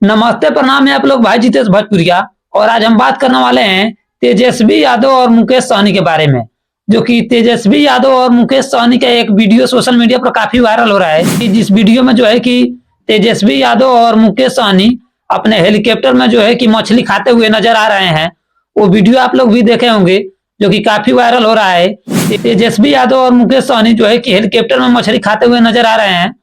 नमस्ते, प्रणाम है आप लोग। भाई जितेश भोजपुरिया। और आज हम बात करने वाले हैं तेजस्वी यादव और मुकेश सहनी के बारे में। जो कि तेजस्वी यादव और मुकेश सहनी का एक वीडियो सोशल मीडिया पर काफी वायरल हो रहा है कि जिस वीडियो में जो है कि तेजस्वी यादव और मुकेश सहनी अपने हेलीकॉप्टर में जो है कि मछली खाते हुए नजर आ रहे हैं। वो वीडियो आप लोग भी देखे होंगे जो कि काफी वायरल हो रहा है। तेजस्वी यादव और मुकेश सहनी जो है कि हेलीकॉप्टर में मछली खाते हुए नजर आ रहे हैं।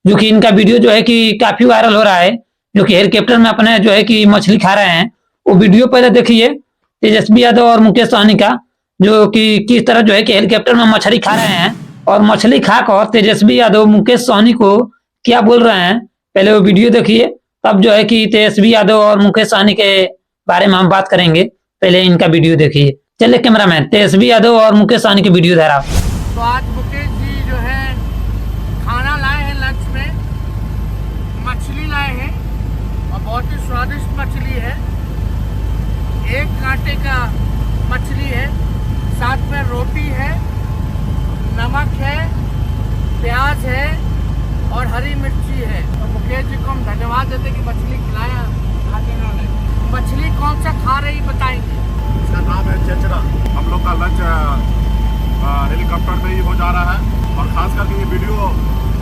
जो कि इनका वीडियो जो है कि काफी वायरल हो रहा है, जो कि हेलीकॉप्टर में अपने जो है कि मछली खा रहे हैं। वो वीडियो पहले देखिए तेजस्वी यादव और मुकेश सहनी का, जो कि किस तरह जो है कि हेलीकॉप्टर में मछली खा रहे हैं। और मछली खाकर तेजस्वी यादव मुकेश सहनी को क्या बोल रहे हैं, पहले वो वीडियो देखिए, तब जो है कि तेजस्वी यादव और मुकेश सहनी के बारे में हम बात करेंगे। पहले इनका वीडियो देखिए। चलिए कैमरामैन, तेजस्वी यादव और मुकेश सहनी की वीडियो धरा। तो आज मुकेश जी जो है खाना लाए हैं, लंच में मछली लाए हैं और बहुत ही स्वादिष्ट मछली है। एक कांटे का मछली है, साथ में रोटी है, नमक है, प्याज है और हरी मिर्ची है। तो मुकेश जी को हम धन्यवाद देते कि मछली खिलाया आज इन्होंने। मछली कौन सा खा रही बताएंगे? इसका नाम है चेचरा। हम लोग का लंच हेलीकॉप्टर में ही हो जा रहा है। और खास करके ये वीडियो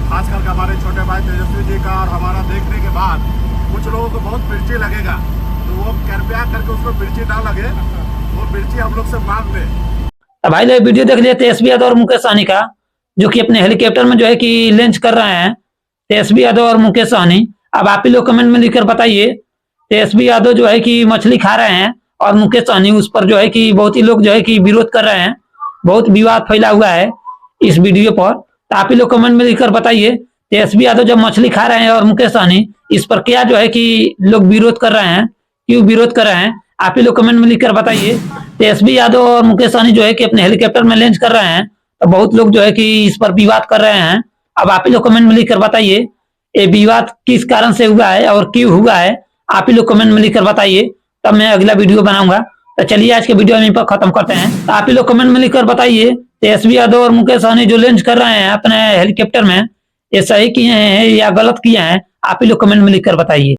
खास करके हमारे छोटे भाई तेजस्वी जी का और हमारा देखने के बाद कुछ लोगों को बहुत मिर्ची लगेगा, तो वो कृपया करके उसको मिर्ची ना लगे, वो मिर्ची हम लोग से मांग ले। भाई लोग वीडियो देख लिया तेजस्वी यादव और मुकेश सहनी का, जो कि अपने हेलीकॉप्टर में जो है कि लंच कर रहे हैं तेजस्वी यादव और मुकेश सहनी। अब आप ही लोग कमेंट में लिखकर बताइए, तेजस्वी यादव जो है कि मछली खा रहे हैं और मुकेश सहनी उस पर जो है कि बहुत ही लोग जो है कि विरोध कर रहे हैं। बहुत विवाद फैला हुआ है इस वीडियो पर। तो आप ही लोग कमेंट में लिखकर बताइए, तेजस्वी यादव जब मछली खा रहे हैं और मुकेश सहनी इस पर क्या जो है कि लोग विरोध कर रहे हैं, क्यों विरोध कर रहे हैं, आप ही लोग कमेंट में लिखकर बताइए। तेजस्वी यादव और मुकेश सहनी जो है कि अपने हेलीकॉप्टर में लॉन्च कर रहे हैं, तो बहुत लोग जो है कि इस पर विवाद कर रहे हैं। अब आप ही लोग कमेंट में लिखकर बताइए ये विवाद किस कारण से हुआ है और क्यों हुआ है, आप ही लोग कमेंट में लिखकर बताइए, तब मैं अगला वीडियो बनाऊंगा। तो चलिए आज के वीडियो यहीं पर खत्म करते हैं। तो आप ही लोग कमेंट में लिखकर बताइए तेजस्वी यादव और मुकेश सहनी जो लॉन्च कर रहे हैं अपने हेलीकॉप्टर में, ये सही किए हैं या गलत किए हैं, आप ही लोग कमेंट में लिखकर बताइए।